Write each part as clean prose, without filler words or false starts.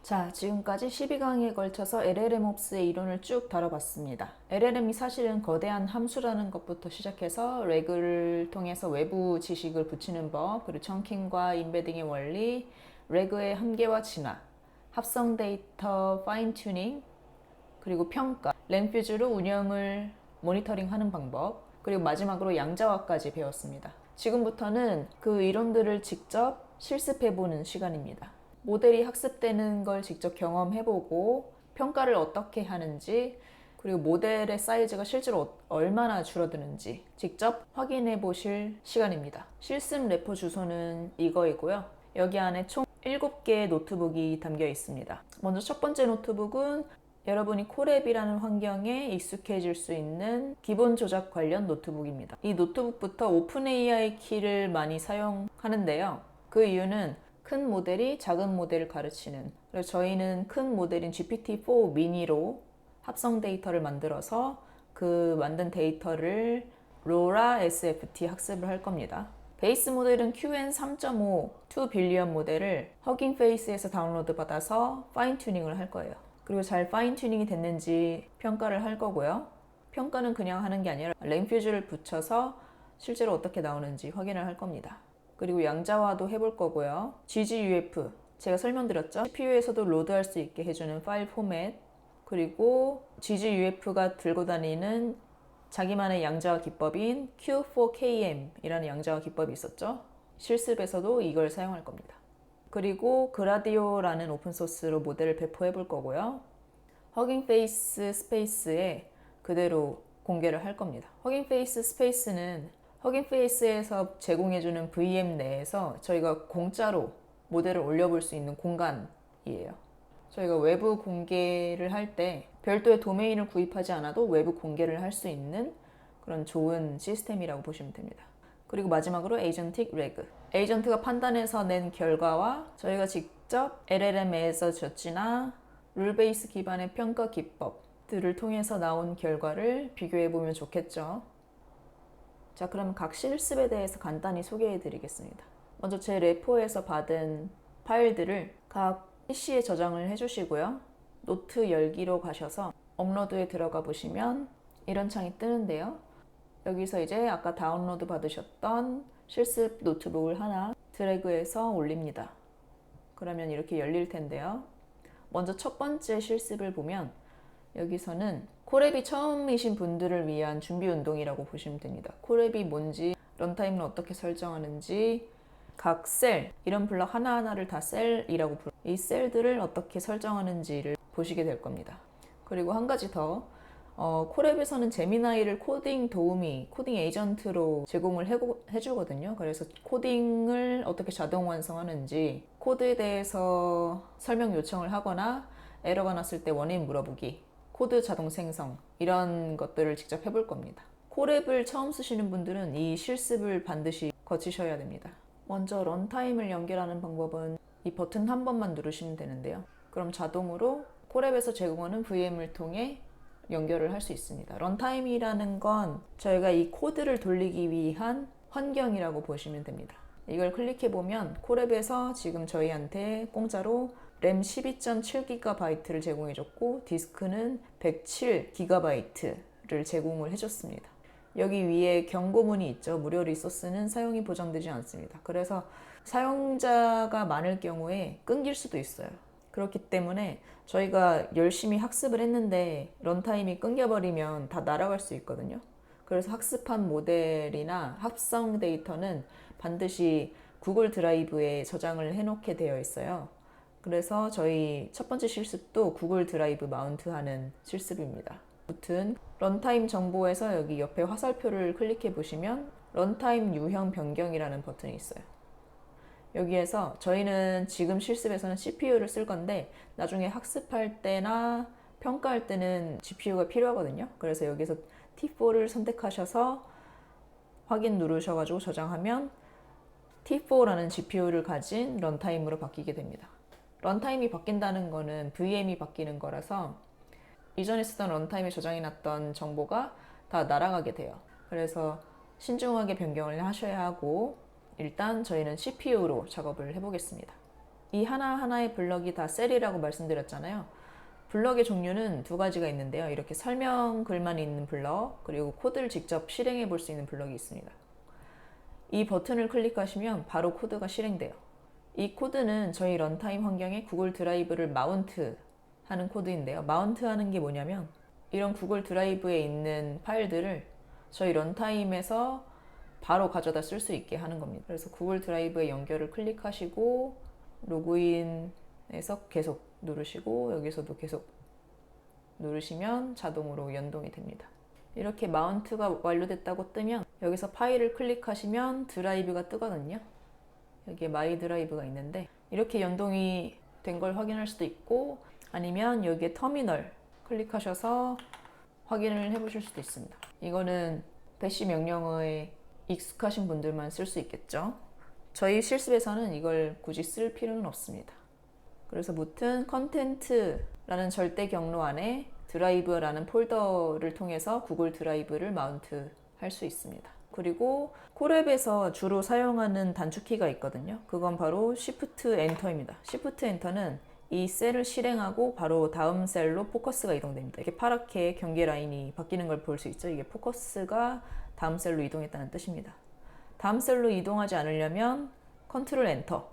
자, 지금까지 12강에 걸쳐서 LLMOps의 이론을 쭉 다뤄봤습니다. LLM이 사실은 거대한 함수라는 것부터 시작해서 래그를 통해서 외부 지식을 붙이는 법, 그리고 청킹과 인베딩의 원리, 래그의 한계와 진화, 합성 데이터 파인 튜닝, 그리고 평가, 랭퓨즈로 운영을 모니터링하는 방법, 그리고 마지막으로 양자화까지 배웠습니다. 지금부터는 그 이론들을 직접 실습해보는 시간입니다. 모델이 학습되는 걸 직접 경험해보고 평가를 어떻게 하는지, 그리고 모델의 사이즈가 실제로 얼마나 줄어드는지 직접 확인해 보실 시간입니다. 실습 레포 주소는 이거이고요. 여기 안에 총 7개의 노트북이 담겨 있습니다. 먼저 첫 번째 노트북은 여러분이 콜앱이라는 환경에 익숙해질 수 있는 기본 조작 관련 노트북입니다. 이 노트북부터 오픈AI 키를 많이 사용하는데요. 그 이유는 큰 모델이 작은 모델을 가르치는, 그래서 저희는 큰 모델인 GPT-4 미니로 합성 데이터를 만들어서 그 만든 데이터를 로라 SFT 학습을 할 겁니다. 베이스 모델은 QN3.5 2 빌리언 모델을 허깅 페이스에서 다운로드 받아서 파인 튜닝을 할 거예요. 그리고 잘 파인 튜닝이 됐는지 평가를 할 거고요. 평가는 그냥 하는 게 아니라 랭퓨즈를 붙여서 실제로 어떻게 나오는지 확인을 할 겁니다. 그리고 양자화도 해볼 거고요. GGUF, 제가 설명드렸죠. CPU에서도 로드할 수 있게 해주는 파일 포맷, 그리고 GGUF가 들고 다니는 자기만의 양자화 기법인 Q4KM 이라는 양자화 기법이 있었죠. 실습에서도 이걸 사용할 겁니다. 그리고 그라디오라는 오픈소스로 모델을 배포해 볼 거고요. 허깅페이스 스페이스에 그대로 공개를 할 겁니다. 허깅페이스 스페이스는 허깅페이스에서 제공해주는 VM 내에서 저희가 공짜로 모델을 올려볼 수 있는 공간이에요. 저희가 외부 공개를 할 때 별도의 도메인을 구입하지 않아도 외부 공개를 할 수 있는 그런 좋은 시스템이라고 보시면 됩니다. 그리고 마지막으로 에이전틱 레그. 에이전트가 판단해서 낸 결과와 저희가 직접 LLM에서 줬지나 룰 베이스 기반의 평가 기법들을 통해서 나온 결과를 비교해보면 좋겠죠. 자, 그럼 각 실습에 대해서 간단히 소개해 드리겠습니다. 먼저 제 레포에서 받은 파일들을 각 PC에 저장을 해주시고요. 노트 열기로 가셔서 업로드에 들어가 보시면 이런 창이 뜨는데요. 여기서 이제 아까 다운로드 받으셨던 실습 노트북을 하나 드래그해서 올립니다. 그러면 이렇게 열릴 텐데요. 먼저 첫 번째 실습을 보면 여기서는 콜앱이 처음이신 분들을 위한 준비 운동이라고 보시면 됩니다. 콜앱이 뭔지, 런타임을 어떻게 설정하는지, 각 셀, 이런 블럭 하나하나를 다 셀이라고 부르고 이 셀들을 어떻게 설정하는지를 보시게 될 겁니다. 그리고 한 가지 더, 콜앱에서는 제미나이를 코딩 도우미, 코딩 에이전트로 제공을 해주거든요. 그래서 코딩을 어떻게 자동 완성하는지, 코드에 대해서 설명 요청을 하거나 에러가 났을 때 원인 물어보기, 코드 자동 생성, 이런 것들을 직접 해볼 겁니다. 콜앱을 처음 쓰시는 분들은 이 실습을 반드시 거치셔야 됩니다. 먼저 런타임을 연결하는 방법은 이 버튼 한 번만 누르시면 되는데요. 그럼 자동으로 콜앱에서 제공하는 VM을 통해 연결을 할 수 있습니다. 런타임이라는 건 저희가 이 코드를 돌리기 위한 환경이라고 보시면 됩니다. 이걸 클릭해보면 콜앱에서 지금 저희한테 공짜로 램 12.7GB를 제공해줬고 디스크는 107GB를 제공을 해줬습니다. 여기 위에 경고문이 있죠. 무료 리소스는 사용이 보장되지 않습니다. 그래서 사용자가 많을 경우에 끊길 수도 있어요. 그렇기 때문에 저희가 열심히 학습을 했는데 런타임이 끊겨버리면 다 날아갈 수 있거든요. 그래서 학습한 모델이나 합성 데이터는 반드시 구글 드라이브에 저장을 해놓게 되어 있어요. 그래서 저희 첫 번째 실습도 구글 드라이브 마운트하는 실습입니다. 아무튼 런타임 정보에서 여기 옆에 화살표를 클릭해 보시면 런타임 유형 변경이라는 버튼이 있어요. 여기에서 저희는 지금 실습에서는 CPU를 쓸 건데 나중에 학습할 때나 평가할 때는 GPU가 필요하거든요. 그래서 여기서 T4를 선택하셔서 확인 누르셔가지고 저장하면 T4라는 GPU를 가진 런타임으로 바뀌게 됩니다. 런타임이 바뀐다는 거는 VM이 바뀌는 거라서 이전에 쓰던 런타임에 저장해놨던 정보가 다 날아가게 돼요. 그래서 신중하게 변경을 하셔야 하고 일단 저희는 CPU로 작업을 해보겠습니다. 이 하나하나의 블럭이 다 셀이라고 말씀드렸잖아요. 블럭의 종류는 두 가지가 있는데요. 이렇게 설명 글만 있는 블럭, 그리고 코드를 직접 실행해 볼 수 있는 블럭이 있습니다. 이 버튼을 클릭하시면 바로 코드가 실행돼요. 이 코드는 저희 런타임 환경에 구글 드라이브를 마운트 하는 코드인데요. 마운트 하는 게 뭐냐면 이런 구글 드라이브에 있는 파일들을 저희 런타임에서 바로 가져다 쓸 수 있게 하는 겁니다. 그래서 구글 드라이브의 연결을 클릭하시고 로그인해서 계속 누르시고 여기서도 계속 누르시면 자동으로 연동이 됩니다. 이렇게 마운트가 완료됐다고 뜨면 여기서 파일을 클릭하시면 드라이브가 뜨거든요. 여기에 마이 드라이브가 있는데 이렇게 연동이 된 걸 확인할 수도 있고 아니면 여기에 터미널 클릭하셔서 확인을 해보실 수도 있습니다. 이거는 배시 명령어에 익숙하신 분들만 쓸 수 있겠죠. 저희 실습에서는 이걸 굳이 쓸 필요는 없습니다. 그래서 무튼 컨텐트라는 절대 경로 안에 드라이브라는 폴더를 통해서 구글 드라이브를 마운트 할 수 있습니다. 그리고 콜앱에서 주로 사용하는 단축키가 있거든요. 그건 바로 Shift Enter입니다. Shift Enter는 이 셀을 실행하고 바로 다음 셀로 포커스가 이동됩니다. 이렇게 파랗게 경계 라인이 바뀌는 걸 볼 수 있죠. 이게 포커스가 다음 셀로 이동했다는 뜻입니다. 다음 셀로 이동하지 않으려면 컨트롤 엔터.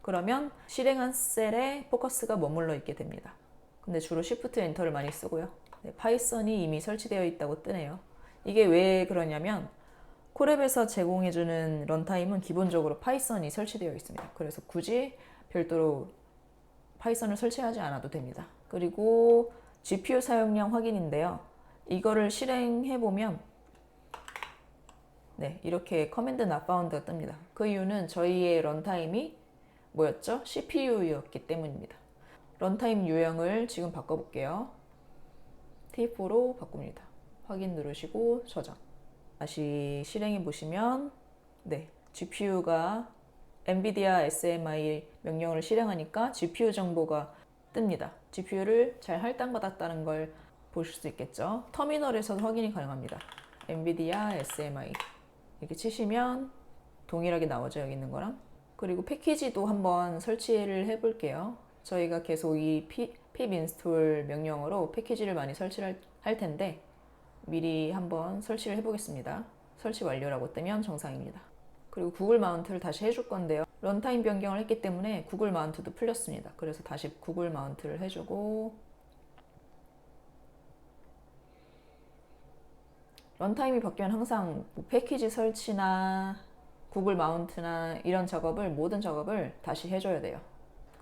그러면 실행한 셀에 포커스가 머물러 있게 됩니다. 근데 주로 Shift 엔터를 많이 쓰고요. 네, 파이썬이 이미 설치되어 있다고 뜨네요. 이게 왜 그러냐면 콜앱에서 제공해주는 런타임은 기본적으로 파이썬이 설치되어 있습니다. 그래서 굳이 별도로 파이썬을 설치하지 않아도 됩니다. 그리고 GPU 사용량 확인인데요. 이거를 실행해보면 네, 이렇게 command not found가 뜹니다. 그 이유는 저희의 런타임이 뭐였죠? CPU였기 때문입니다. 런타임 유형을 지금 바꿔볼게요. T4로 바꿉니다. 확인 누르시고 저장. 다시 실행해 보시면 네, GPU가 NVIDIA SMI 명령어를 실행하니까 GPU 정보가 뜹니다. GPU를 잘 할당받았다는 걸 보실 수 있겠죠. 터미널에서도 확인이 가능합니다. NVIDIA SMI 이렇게 치시면 동일하게 나오죠. 여기 있는 거랑. 그리고 패키지도 한번 설치를 해볼게요. 저희가 계속 이 pip install 명령어로 패키지를 많이 설치를 할 텐데 미리 한번 설치를 해보겠습니다. 설치 완료라고 뜨면 정상입니다. 그리고 구글 마운트를 다시 해줄 건데요. 런타임 변경을 했기 때문에 구글 마운트도 풀렸습니다. 그래서 다시 구글 마운트를 해주고 런타임이 바뀌면 항상 뭐 패키지 설치나 구글 마운트나 이런 작업을 모든 작업을 다시 해줘야 돼요.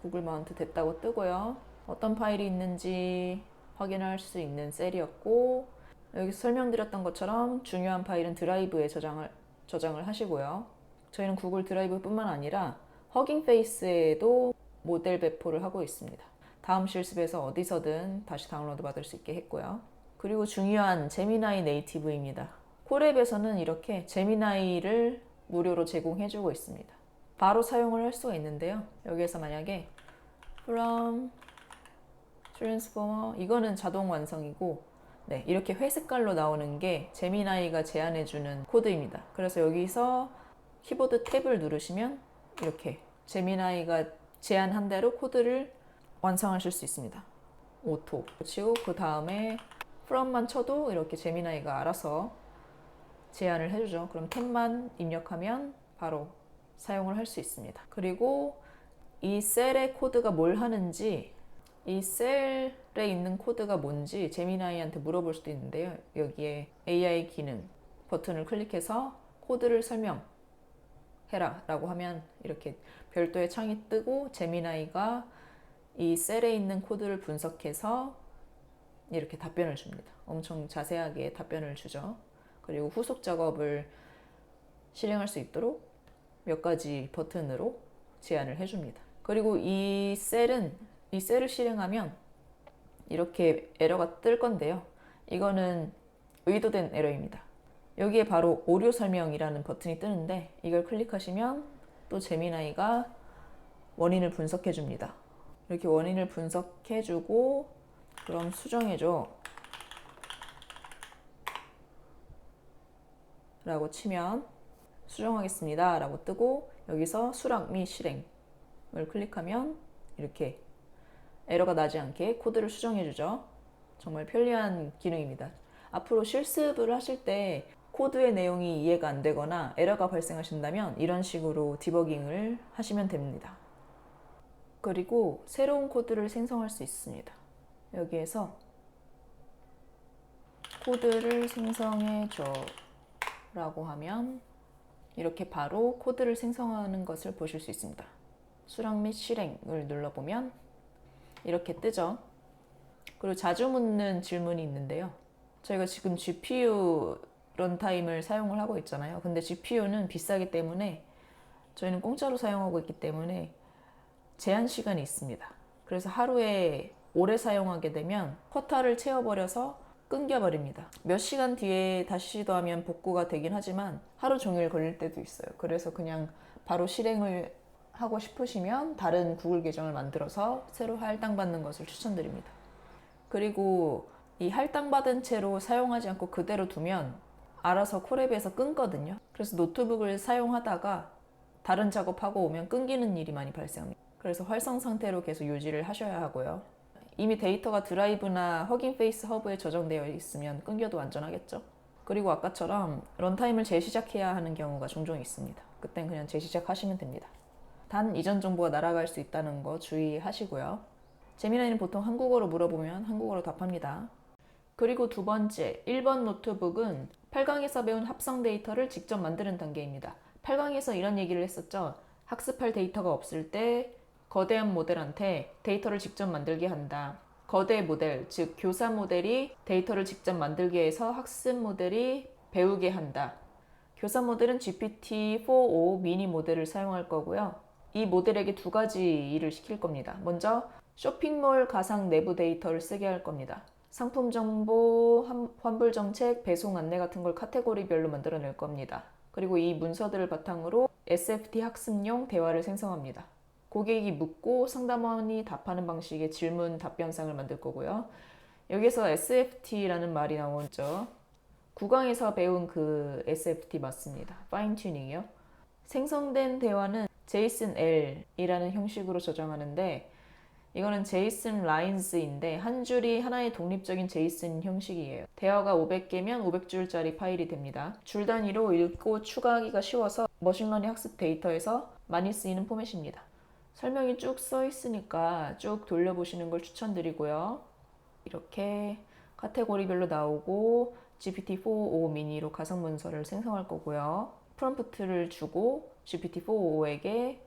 구글 마운트 됐다고 뜨고요. 어떤 파일이 있는지 확인할 수 있는 셀이었고 여기서 설명드렸던 것처럼 중요한 파일은 드라이브에 저장을 하시고요. 저희는 구글 드라이브 뿐만 아니라 허깅 페이스에도 모델 배포를 하고 있습니다. 다음 실습에서 어디서든 다시 다운로드 받을 수 있게 했고요. 그리고 중요한 제미나이 네이티브입니다. 콜앱에서는 이렇게 제미나이를 무료로 제공해주고 있습니다. 바로 사용을 할 수가 있는데요. 여기에서 만약에 from transformer 이거는 자동 완성이고 네, 이렇게 회색깔로 나오는 게 제미나이가 제안해주는 코드입니다. 그래서 여기서 키보드 탭을 누르시면 이렇게 제미나이가 제안한 대로 코드를 완성하실 수 있습니다. 오토 치고 그 다음에 from만 쳐도 이렇게 제미나이가 알아서 제안을 해주죠. 그럼 탭만 입력하면 바로 사용을 할 수 있습니다. 그리고 이 셀의 코드가 뭘 하는지 이 셀에 있는 코드가 뭔지 제미나이한테 물어볼 수도 있는데요. 여기에 AI 기능 버튼을 클릭해서 코드를 설명해라 라고 하면 이렇게 별도의 창이 뜨고 제미나이가 이 셀에 있는 코드를 분석해서 이렇게 답변을 줍니다. 엄청 자세하게 답변을 주죠. 그리고 후속 작업을 실행할 수 있도록 몇 가지 버튼으로 제안을 해줍니다. 그리고 이 셀을 실행하면 이렇게 에러가 뜰 건데요. 이거는 의도된 에러입니다. 여기에 바로 오류 설명이라는 버튼이 뜨는데 이걸 클릭하시면 또 제미나이가 원인을 분석해 줍니다. 이렇게 원인을 분석해 주고 그럼 수정해줘 라고 치면 수정하겠습니다 라고 뜨고 여기서 수락 및 실행 클릭하면 이렇게 에러가 나지 않게 코드를 수정해주죠. 정말 편리한 기능입니다. 앞으로 실습을 하실 때 코드의 내용이 이해가 안 되거나 에러가 발생하신다면 이런 식으로 디버깅을 하시면 됩니다. 그리고 새로운 코드를 생성할 수 있습니다. 여기에서 코드를 생성해줘 라고 하면 이렇게 바로 코드를 생성하는 것을 보실 수 있습니다. 수락 및 실행을 눌러보면 이렇게 뜨죠. 그리고 자주 묻는 질문이 있는데요. 저희가 지금 GPU 런타임을 사용을 하고 있잖아요. 근데 GPU는 비싸기 때문에 저희는 공짜로 사용하고 있기 때문에 제한 시간이 있습니다. 그래서 하루에 오래 사용하게 되면 쿼터를 채워버려서 끊겨버립니다. 몇 시간 뒤에 다시 시도하면 복구가 되긴 하지만 하루 종일 걸릴 때도 있어요. 그래서 그냥 바로 실행을 하고 싶으시면 다른 구글 계정을 만들어서 새로 할당받는 것을 추천드립니다. 그리고 이 할당받은 채로 사용하지 않고 그대로 두면 알아서 콜앱에서 끊거든요. 그래서 노트북을 사용하다가 다른 작업하고 오면 끊기는 일이 많이 발생합니다. 그래서 활성 상태로 계속 유지를 하셔야 하고요. 이미 데이터가 드라이브나 허깅 페이스 허브에 저장되어 있으면 끊겨도 안전하겠죠. 그리고 아까처럼 런타임을 재시작해야 하는 경우가 종종 있습니다. 그땐 그냥 재시작하시면 됩니다. 단 이전 정보가 날아갈 수 있다는 거 주의하시고요. 제미나이는 보통 한국어로 물어보면 한국어로 답합니다. 그리고 두 번째, 1번 노트북은 8강에서 배운 합성 데이터를 직접 만드는 단계입니다. 8강에서 이런 얘기를 했었죠. 학습할 데이터가 없을 때 거대한 모델한테 데이터를 직접 만들게 한다. 거대 모델, 즉 교사 모델이 데이터를 직접 만들게 해서 학습 모델이 배우게 한다. 교사 모델은 GPT-4o 미니 모델을 사용할 거고요. 이 모델에게 두 가지 일을 시킬 겁니다. 먼저 쇼핑몰 가상 내부 데이터를 쓰게 할 겁니다. 상품 정보, 환불 정책, 배송 안내 같은 걸 카테고리별로 만들어낼 겁니다. 그리고 이 문서들을 바탕으로 SFT 학습용 대화를 생성합니다. 고객이 묻고 상담원이 답하는 방식의 질문 답변상을 만들 거고요. 여기서 SFT라는 말이 나오죠. 9강에서 배운 그 SFT 맞습니다. 파인 튜닝이요. 생성된 대화는 JSON-L이라는 형식으로 저장하는데 이거는 JSON 라인스인데 한 줄이 하나의 독립적인 JSON 형식이에요. 대화가 500개면 500줄짜리 파일이 됩니다. 줄 단위로 읽고 추가하기가 쉬워서 머신러닝 학습 데이터에서 많이 쓰이는 포맷입니다. 설명이 쭉 써 있으니까 쭉 돌려보시는 걸 추천드리고요. 이렇게 카테고리별로 나오고 GPT-4o 미니로 가상 문서를 생성할 거고요. 프롬프트를 주고 GPT-4o에게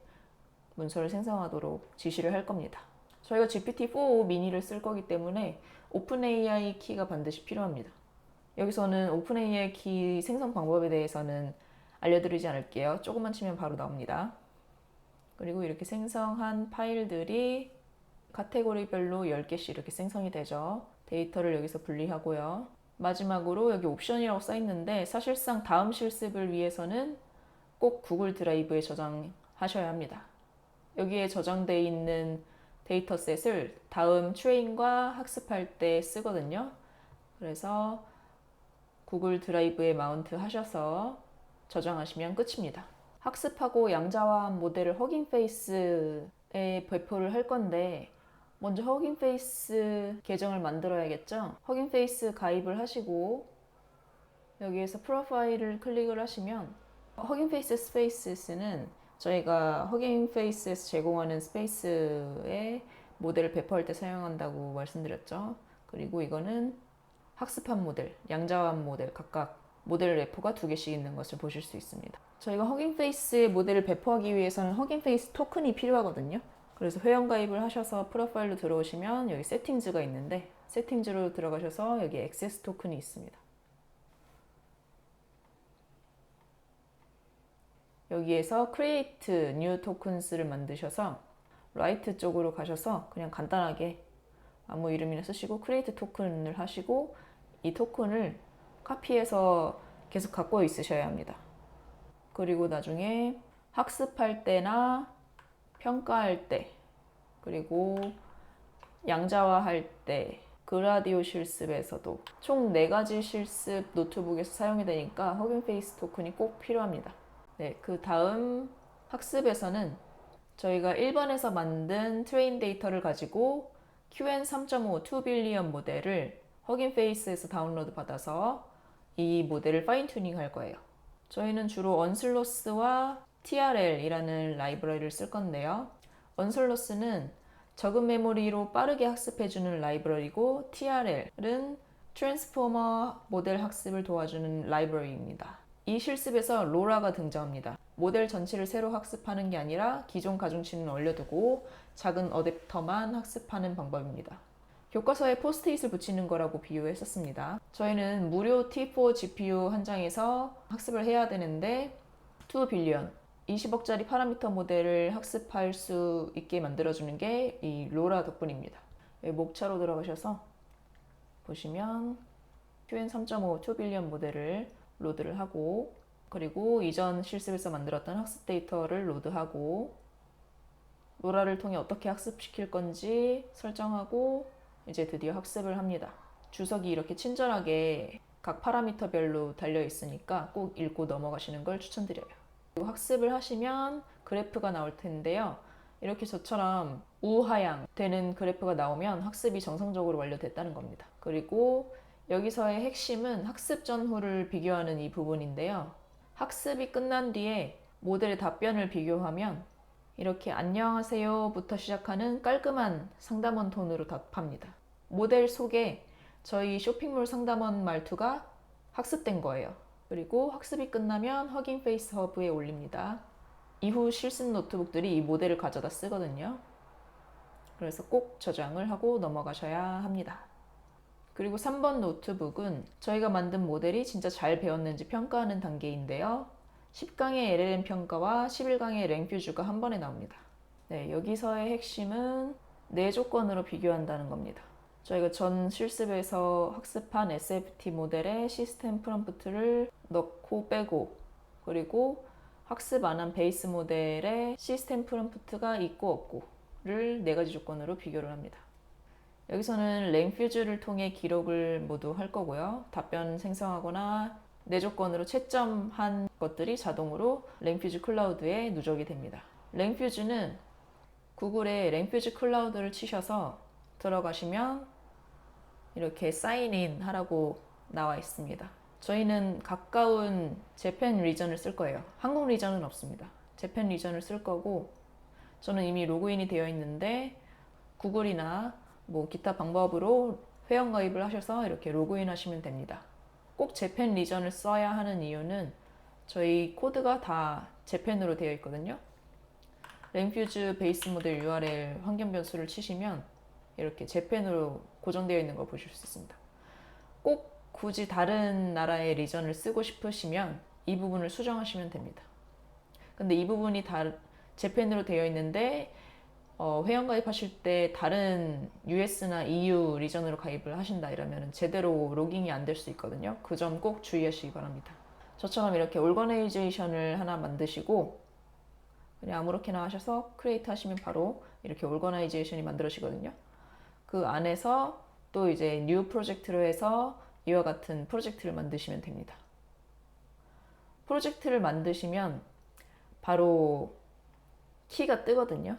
문서를 생성하도록 지시를 할 겁니다. 저희가 GPT-4o 미니를 쓸 거기 때문에 오픈AI 키가 반드시 필요합니다. 여기서는 오픈AI 키 생성 방법에 대해서는 알려드리지 않을게요. 조금만 치면 바로 나옵니다. 그리고 이렇게 생성한 파일들이 카테고리별로 10개씩 이렇게 생성이 되죠. 데이터를 여기서 분리하고요. 마지막으로 여기 옵션이라고 써 있는데 사실상 다음 실습을 위해서는 꼭 구글 드라이브에 저장하셔야 합니다. 여기에 저장되어 있는 데이터셋을 다음 트레인과 학습할 때 쓰거든요. 그래서 구글 드라이브에 마운트 하셔서 저장하시면 끝입니다. 학습하고 양자화한 모델을 허깅 페이스에 배포를 할 건데 먼저 허깅 페이스 계정을 만들어야겠죠. 허깅 페이스 가입을 하시고 여기에서 프로파일을 클릭을 하시면 허깅 페이스 스페이스는 저희가 허깅 페이스에서 제공하는 스페이스에 모델을 배포할 때 사용한다고 말씀드렸죠. 그리고 이거는 학습한 모델, 양자화한 모델 각각 모델 레포가 2개씩 있는 것을 보실 수 있습니다. 저희가 허깅 페이스의 모델을 배포하기 위해서는 허깅 페이스 토큰이 필요하거든요. 그래서 회원가입을 하셔서 프로파일로 들어오시면 여기 세팅즈가 있는데 세팅즈로 들어가셔서 여기 액세스 토큰이 있습니다. 여기에서 Create New Tokens를 만드셔서 라이트 쪽으로 가셔서 그냥 간단하게 아무 이름이나 쓰시고 Create 토큰을 하시고 이 토큰을 카피해서 계속 갖고 있으셔야 합니다. 그리고 나중에 학습할 때나 평가할 때 그리고 양자화할 때 그라디오 실습에서도 총 4가지 실습 노트북에서 사용이 되니까 허깅 페이스 토큰이 꼭 필요합니다. 네, 그 다음 학습에서는 저희가 1번에서 만든 트레인 데이터를 가지고 QN3.5 2빌리언 모델을 허긴 페이스에서 다운로드 받아서 이 모델을 파인 튜닝 할 거예요. 저희는 주로 언슬로스와 TRL이라는 라이브러리를 쓸 건데요. 언슬로스는 적은 메모리로 빠르게 학습해주는 라이브러리고 TRL은 트랜스포머 모델 학습을 도와주는 라이브러리입니다. 이 실습에서 로라가 등장합니다. 모델 전체를 새로 학습하는 게 아니라 기존 가중치는 올려두고 작은 어댑터만 학습하는 방법입니다. 교과서에 포스트잇을 붙이는 거라고 비유했었습니다. 저희는 무료 T4 GPU 한 장에서 학습을 해야 되는데 2빌리언 20억짜리 파라미터 모델을 학습할 수 있게 만들어주는 게 이 로라 덕분입니다. 목차로 들어가셔서 보시면 QN3.5 2빌리언 모델을 로드를 하고, 그리고 이전 실습에서 만들었던 학습 데이터를 로드하고, 로라를 통해 어떻게 학습시킬 건지 설정하고 이제 드디어 학습을 합니다. 주석이 이렇게 친절하게 각 파라미터별로 달려 있으니까 꼭 읽고 넘어가시는 걸 추천드려요. 그리고 학습을 하시면 그래프가 나올 텐데요. 이렇게 저처럼 우하향 되는 그래프가 나오면 학습이 정상적으로 완료됐다는 겁니다. 그리고 여기서의 핵심은 학습 전후를 비교하는 이 부분인데요. 학습이 끝난 뒤에 모델의 답변을 비교하면 이렇게 안녕하세요부터 시작하는 깔끔한 상담원 톤으로 답합니다. 모델 속에 저희 쇼핑몰 상담원 말투가 학습된 거예요. 그리고 학습이 끝나면 허깅 페이스 허브에 올립니다. 이후 실습 노트북들이 이 모델을 가져다 쓰거든요. 그래서 꼭 저장을 하고 넘어가셔야 합니다. 그리고 3번 노트북은 저희가 만든 모델이 진짜 잘 배웠는지 평가하는 단계인데요. 10강의 LLM 평가와 11강의 랭퓨즈가 한 번에 나옵니다. 네, 여기서의 핵심은 네 조건으로 비교한다는 겁니다. 저희가 전 실습에서 학습한 SFT 모델에 시스템 프롬프트를 넣고 빼고, 그리고 학습 안 한 베이스 모델에 시스템 프롬프트가 있고 없고를 네 가지 조건으로 비교를 합니다. 여기서는 랭퓨즈를 통해 기록을 모두 할 거고요. 답변 생성하거나 네 조건으로 채점한 것들이 자동으로 랭퓨즈 클라우드에 누적이 됩니다. 랭퓨즈는 구글에 랭퓨즈 클라우드를 치셔서 들어가시면 이렇게 사인인 하라고 나와 있습니다. 저희는 가까운 재팬 리전을 쓸 거예요. 한국 리전은 없습니다. 재팬 리전을 쓸 거고, 저는 이미 로그인이 되어 있는데 구글이나 뭐 기타 방법으로 회원가입을 하셔서 이렇게 로그인 하시면 됩니다. 꼭 재팬 리전을 써야 하는 이유는 저희 코드가 다 재팬으로 되어 있거든요. 랭퓨즈 베이스 모델 URL 환경 변수를 치시면 이렇게 재팬으로 고정되어 있는 걸 보실 수 있습니다. 꼭 굳이 다른 나라의 리전을 쓰고 싶으시면 이 부분을 수정하시면 됩니다. 근데 이 부분이 재팬으로 되어 있는데 회원가입하실 때 다른 US나 EU 리전으로 가입을 하신다 이러면 제대로 로깅이 안 될 수 있거든요. 그 점 꼭 주의하시기 바랍니다. 저처럼 이렇게 오거나이제이션을 하나 만드시고 그냥 아무렇게나 하셔서 크리에이트 하시면 바로 이렇게 오거나이제이션이 만들어지거든요. 그 안에서 또 이제 뉴 프로젝트로 해서 이와 같은 프로젝트를 만드시면 됩니다. 프로젝트를 만드시면 바로 키가 뜨거든요.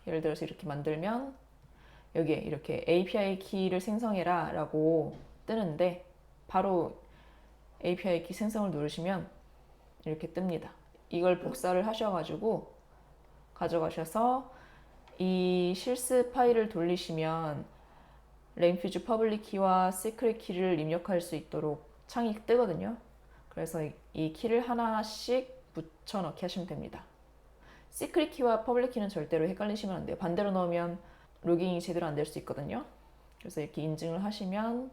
예를 들어서 이렇게 만들면 여기에 이렇게 API 키를 생성해라 라고 뜨는데 바로 API 키 생성을 누르시면 이렇게 뜹니다. 이걸 복사를 하셔가지고 가져가셔서 이 실습 파일을 돌리시면 랭퓨즈 퍼블릭 키와 시크릿 키를 입력할 수 있도록 창이 뜨거든요. 그래서 이 키를 하나씩 붙여넣기 하시면 됩니다. 시크릿 키와 퍼블릭 키는 절대로 헷갈리시면 안 돼요. 반대로 넣으면 로깅이 제대로 안 될 수 있거든요. 그래서 이렇게 인증을 하시면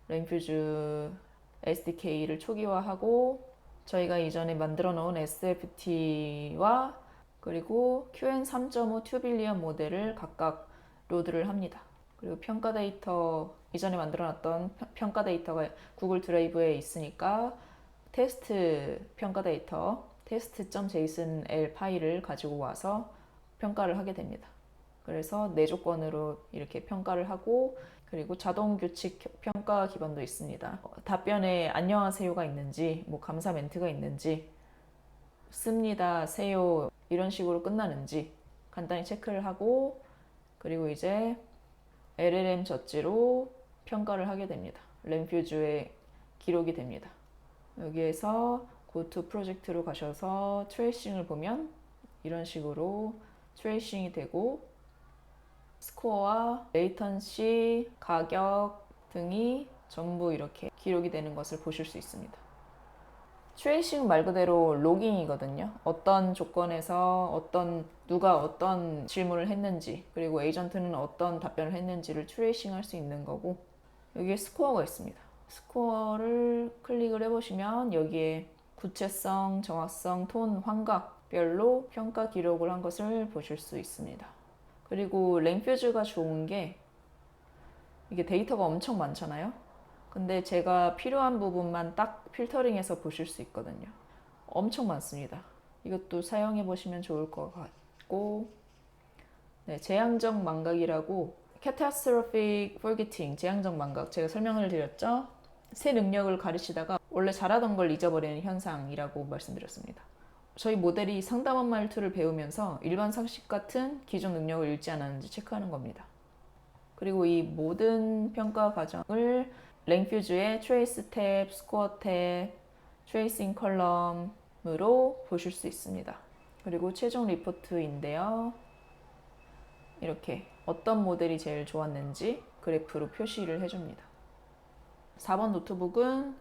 랭퓨즈 SDK를 초기화하고 저희가 이전에 만들어 놓은 SFT와 그리고 QN3.5 2빌리언 모델을 각각 로드를 합니다. 그리고 평가 데이터, 이전에 만들어 놨던 평가 데이터가 구글 드라이브에 있으니까 테스트 평가 데이터 test.jsonl 파일을 가지고 와서 평가를 하게 됩니다. 그래서 네 조건으로 이렇게 평가를 하고, 그리고 자동 규칙 평가 기반도 있습니다. 답변에 안녕하세요가 있는지, 뭐 감사 멘트가 있는지, 씁니다, 세요 이런 식으로 끝나는지 간단히 체크를 하고, 그리고 이제 LLM 젖지로 평가를 하게 됩니다. 램퓨즈에 기록이 됩니다. 여기에서 Go to 프로젝트로 가셔서 트레이싱을 보면 이런 식으로 트레이싱이 되고, 스코어와 레이턴시, 가격 등이 전부 이렇게 기록이 되는 것을 보실 수 있습니다. 트레이싱 말 그대로 로깅이거든요. 어떤 조건에서 누가 어떤 질문을 했는지, 그리고 에이전트는 어떤 답변을 했는지를 트레이싱 할 수 있는 거고, 여기에 스코어가 있습니다. 스코어를 클릭을 해보시면 여기에 구체성, 정확성, 톤, 환각별로 평가 기록을 한 것을 보실 수 있습니다. 그리고 랭퓨즈가 좋은 게 이게 데이터가 엄청 많잖아요. 근데 제가 필요한 부분만 딱 필터링해서 보실 수 있거든요. 엄청 많습니다. 이것도 사용해 보시면 좋을 것 같고, 네, 재앙적 망각이라고, catastrophic forgetting, 재앙적 망각, 제가 설명을 드렸죠. 새 능력을 가르치다가 원래 잘하던 걸 잊어버리는 현상이라고 말씀드렸습니다. 저희 모델이 상담원 말투를 배우면서 일반 상식 같은 기존 능력을 잃지 않았는지 체크하는 겁니다. 그리고 이 모든 평가 과정을 랭퓨즈의 트레이스 탭, 스코어 탭, 트레이싱 컬럼으로 보실 수 있습니다. 그리고 최종 리포트인데요. 이렇게 어떤 모델이 제일 좋았는지 그래프로 표시를 해줍니다. 4번 노트북은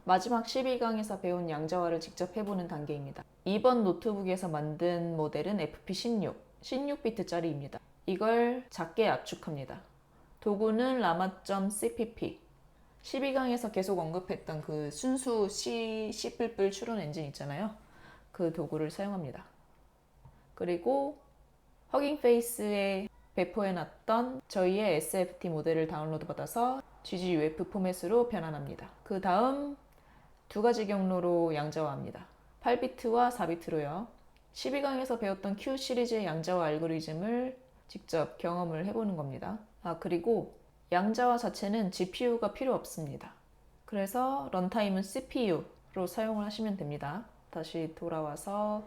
마지막 12강에서 배운 양자화를 직접 해보는 단계입니다. 2번 노트북에서 만든 모델은 FP16, 16비트짜리입니다. 이걸 작게 압축합니다. 도구는 llama.cpp, 12강에서 계속 언급했던 그 순수 C++ 추론 엔진 있잖아요. 그 도구를 사용합니다. 그리고 허깅 페이스에 배포해놨던 저희의 SFT 모델을 다운로드 받아서 GGUF 포맷으로 변환합니다. 그 다음 두 가지 경로로 양자화합니다. 8비트와 4비트로요. 12강에서 배웠던 Q 시리즈의 양자화 알고리즘을 직접 경험을 해보는 겁니다. 그리고 양자화 자체는 GPU가 필요 없습니다. 그래서 런타임은 CPU로 사용을 하시면 됩니다. 다시 돌아와서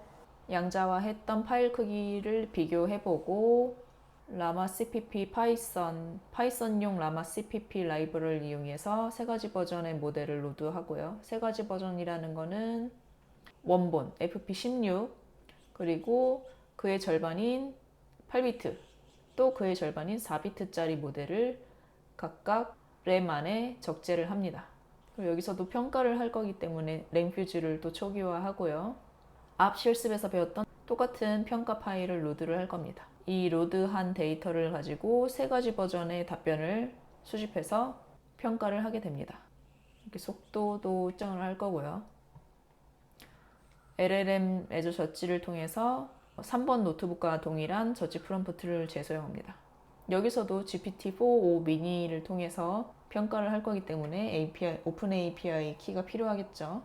양자화했던 파일 크기를 비교해보고, llama cpp 파이썬용 llama cpp 라이브러리를 이용해서 세 가지 버전의 모델을 로드하고요. 세 가지 버전이라는 거는 원본 FP16, 그리고 그의 절반인 8비트, 또 그의 절반인 4비트짜리 모델을 각각 램 안에 적재를 합니다. 그리고 여기서도 평가를 할 거기 때문에 랭퓨즈를 또 초기화하고요. 앞 실습에서 배웠던 똑같은 평가 파일을 로드를 할 겁니다. 이 로드한 데이터를 가지고 세 가지 버전의 답변을 수집해서 평가를 하게 됩니다. 이렇게 속도도 측정을 할 거고요. LLM 애저 젖지를 통해서 3번 노트북과 동일한 젖지 프롬프트를 재사용합니다. 여기서도 GPT-4o 미니를 통해서 평가를 할 거기 때문에 오픈 API 키가 필요하겠죠.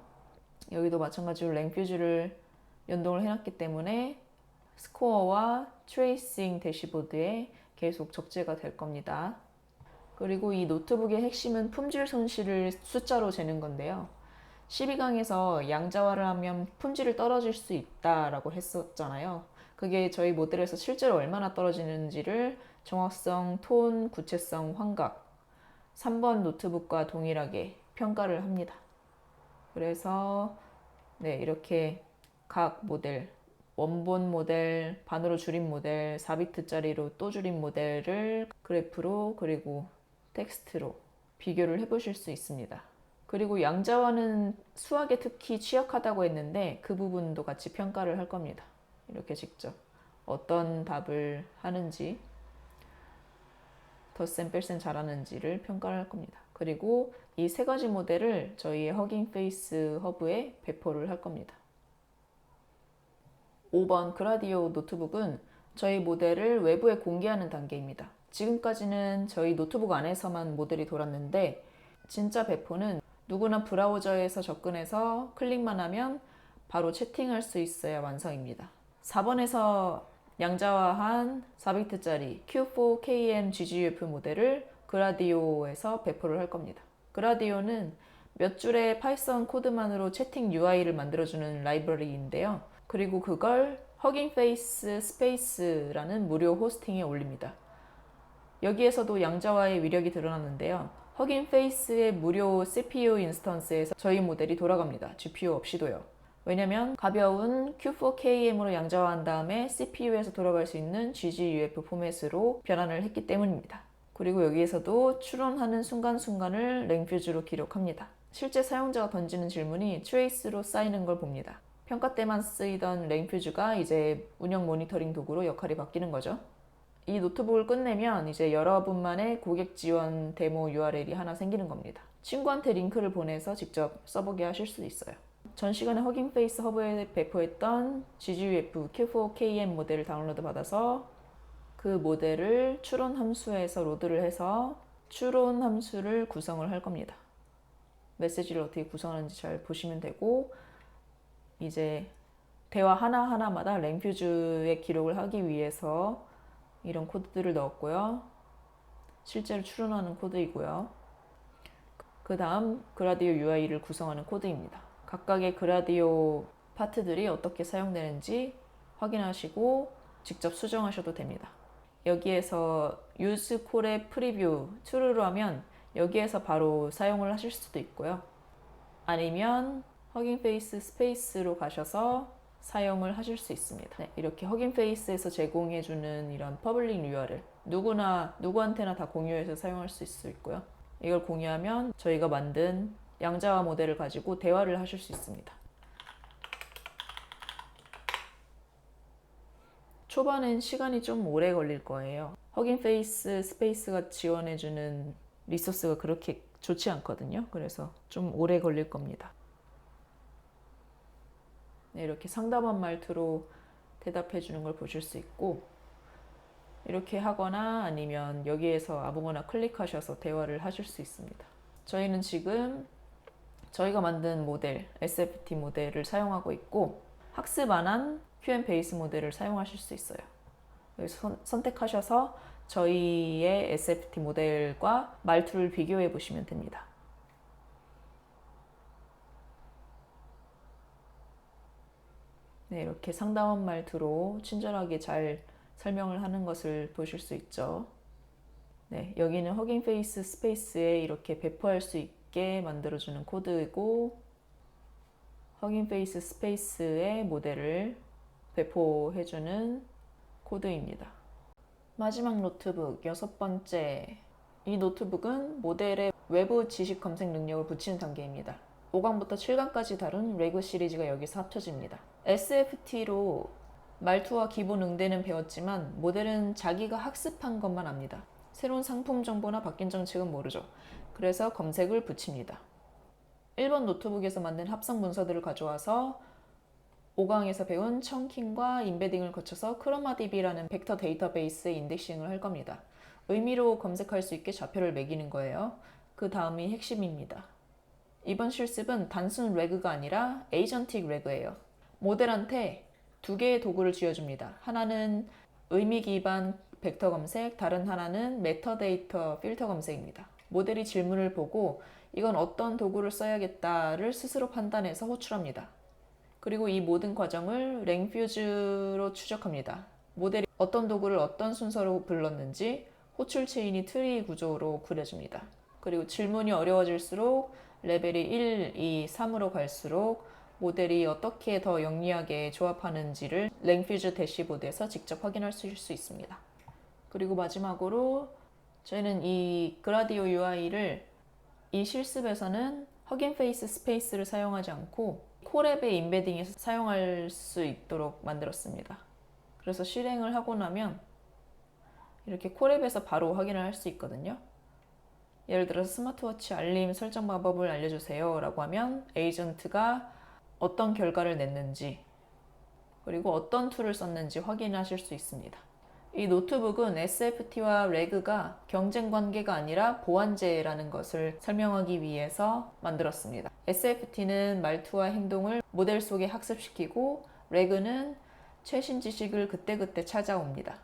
여기도 마찬가지로 랭퓨즈를 연동을 해놨기 때문에 스코어와 트레이싱 대시보드에 계속 적재가 될 겁니다. 그리고 이 노트북의 핵심은 품질 손실을 숫자로 재는 건데요. 12강에서 양자화를 하면 품질이 떨어질 수 있다라고 했었잖아요. 그게 저희 모델에서 실제로 얼마나 떨어지는지를 정확성, 톤, 구체성, 환각 3번 노트북과 동일하게 평가를 합니다. 그래서 네, 이렇게 각 모델, 원본 모델, 반으로 줄인 모델, 4비트짜리로 또 줄인 모델을 그래프로 그리고 텍스트로 비교를 해보실 수 있습니다. 그리고 양자화는 수학에 특히 취약하다고 했는데 그 부분도 같이 평가를 할 겁니다. 이렇게 직접 어떤 답을 하는지, 덧셈 뺄셈 잘하는지를 평가를 할 겁니다. 그리고 이 세 가지 모델을 저희의 허깅 페이스 허브에 배포를 할 겁니다. 5번 그라디오 노트북은 저희 모델을 외부에 공개하는 단계입니다. 지금까지는 저희 노트북 안에서만 모델이 돌았는데 진짜 배포는 누구나 브라우저에서 접근해서 클릭만 하면 바로 채팅할 수 있어야 완성입니다. 4번에서 양자화한 4비트짜리 Q4KM GGUF 모델을 그라디오에서 배포를 할 겁니다. 그라디오는 몇 줄의 파이썬 코드만으로 채팅 UI를 만들어주는 라이브러리인데요. 그리고 그걸 허깅페이스 스페이스라는 무료 호스팅에 올립니다. 여기에서도 양자와의 위력이 드러났는데요. 허깅페이스의 무료 CPU 인스턴스에서 저희 모델이 돌아갑니다. GPU 없이도요. 왜냐면 가벼운 Q4KM으로 양자화한 다음에 CPU에서 돌아갈 수 있는 GGUF 포맷으로 변환을 했기 때문입니다. 그리고 여기에서도 추론하는 순간순간을 랭퓨즈로 기록합니다. 실제 사용자가 던지는 질문이 트레이스로 쌓이는 걸 봅니다. 평가 때만 쓰이던 랭퓨즈가 이제 운영 모니터링 도구로 역할이 바뀌는 거죠. 이 노트북을 끝내면 이제 여러분만의 고객 지원 데모 URL이 하나 생기는 겁니다. 친구한테 링크를 보내서 직접 써보게 하실 수 있어요. 전 시간에 허깅페이스 허브에 배포했던 GGUF Q4KM 모델을 다운로드 받아서 그 모델을 추론 함수에서 로드를 해서 추론 함수를 구성을 할 겁니다. 메시지를 어떻게 구성하는지 잘 보시면 되고, 이제 대화 하나하나마다 랭퓨즈의 기록을 하기 위해서 이런 코드들을 넣었고요. 실제로 추론하는 코드이고요. 그 다음 그라디오 UI를 구성하는 코드입니다. 각각의 그라디오 파트들이 어떻게 사용되는지 확인하시고 직접 수정하셔도 됩니다. 여기에서 use 콜의 프리뷰 true로 하면 여기에서 바로 사용을 하실 수도 있고요. 아니면 허깅페이스 스페이스로 가셔서 사용을 하실 수 있습니다. 네, 이렇게 허깅페이스에서 제공해주는 이런 퍼블릭 URL 누구한테나 다 공유해서 사용할 수 있고요. 이걸 공유하면 저희가 만든 양자화 모델을 가지고 대화를 하실 수 있습니다. 초반엔 시간이 좀 오래 걸릴 거예요. 허깅페이스 스페이스가 지원해주는 리소스가 그렇게 좋지 않거든요. 그래서 좀 오래 걸릴 겁니다. 네, 이렇게 상담원 말투로 대답해 주는 걸 보실 수 있고, 이렇게 하거나 아니면 여기에서 아무거나 클릭하셔서 대화를 하실 수 있습니다. 저희는 지금 저희가 만든 모델, SFT 모델을 사용하고 있고, 학습 안 한 QM 베이스 모델을 사용하실 수 있어요. 여기서 선택하셔서 저희의 SFT 모델과 말투를 비교해 보시면 됩니다. 네, 이렇게 상담원 말투로 친절하게 잘 설명을 하는 것을 보실 수 있죠. 네, 여기는 허깅페이스 스페이스에 이렇게 배포할 수 있게 만들어주는 코드이고, 허깅페이스 스페이스의 모델을 배포해주는 코드입니다. 마지막 노트북 6번째. 이 노트북은 모델의 외부 지식 검색 능력을 붙이는 단계입니다. 5강부터 7강까지 다룬 레그 시리즈가 여기서 합쳐집니다. SFT로 말투와 기본 응대는 배웠지만 모델은 자기가 학습한 것만 압니다. 새로운 상품 정보나 바뀐 정책은 모르죠. 그래서 검색을 붙입니다. 1번 노트북에서 만든 합성 문서들을 가져와서 5강에서 배운 청킹과 인베딩을 거쳐서 크로마DB라는 벡터 데이터베이스에 인덱싱을 할 겁니다. 의미로 검색할 수 있게 좌표를 매기는 거예요. 그 다음이 핵심입니다. 이번 실습은 단순 레그가 아니라 에이전틱 레그예요. 모델한테 두 개의 도구를 쥐어줍니다. 하나는 의미 기반 벡터 검색, 다른 하나는 메타데이터 필터 검색입니다. 모델이 질문을 보고 이건 어떤 도구를 써야겠다를 스스로 판단해서 호출합니다. 그리고 이 모든 과정을 랭퓨즈로 추적합니다. 모델이 어떤 도구를 어떤 순서로 불렀는지 호출 체인이 트리 구조로 그려줍니다. 그리고 질문이 어려워질수록 레벨이 1, 2, 3으로 갈수록 모델이 어떻게 더 영리하게 조합하는지를 랭퓨즈 대시보드에서 직접 확인할 수 있습니다. 그리고 마지막으로 저희는 이 그라디오 UI를 이 실습에서는 허깅페이스 스페이스를 사용하지 않고 콜앱의 인베딩에서 사용할 수 있도록 만들었습니다. 그래서 실행을 하고 나면 이렇게 콜앱에서 바로 확인을 할 수 있거든요. 예를 들어서 스마트워치 알림 설정 방법을 알려주세요 라고 하면 에이전트가 어떤 결과를 냈는지 그리고 어떤 툴을 썼는지 확인하실 수 있습니다. 이 노트북은 SFT와 레그가 경쟁 관계가 아니라 보완제라는 것을 설명하기 위해서 만들었습니다. SFT는 말투와 행동을 모델 속에 학습시키고 레그는 최신 지식을 그때그때 찾아옵니다.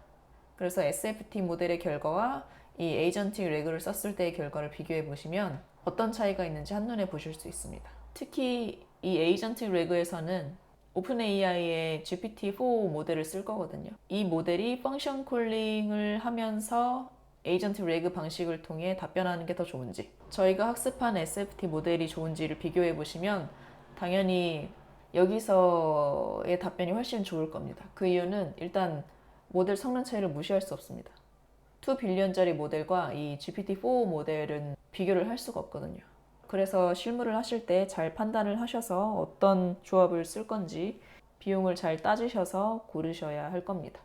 그래서 SFT 모델의 결과와 이 에이전틱 레그를 썼을 때의 결과를 비교해 보시면 어떤 차이가 있는지 한눈에 보실 수 있습니다. 특히 이 에이전틱 레그에서는 오픈 AI의 GPT-4 모델을 쓸 거거든요. 이 모델이 펑션 콜링을 하면서 에이전트 레그 방식을 통해 답변하는 게 더 좋은지, 저희가 학습한 SFT 모델이 좋은지를 비교해 보시면 당연히 여기서의 답변이 훨씬 좋을 겁니다. 그 이유는 일단 모델 성능 차이를 무시할 수 없습니다. 2 빌리언짜리 모델과 이 GPT-4 모델은 비교를 할 수가 없거든요. 그래서 실무를 하실 때 잘 판단을 하셔서 어떤 조합을 쓸 건지 비용을 잘 따지셔서 고르셔야 할 겁니다.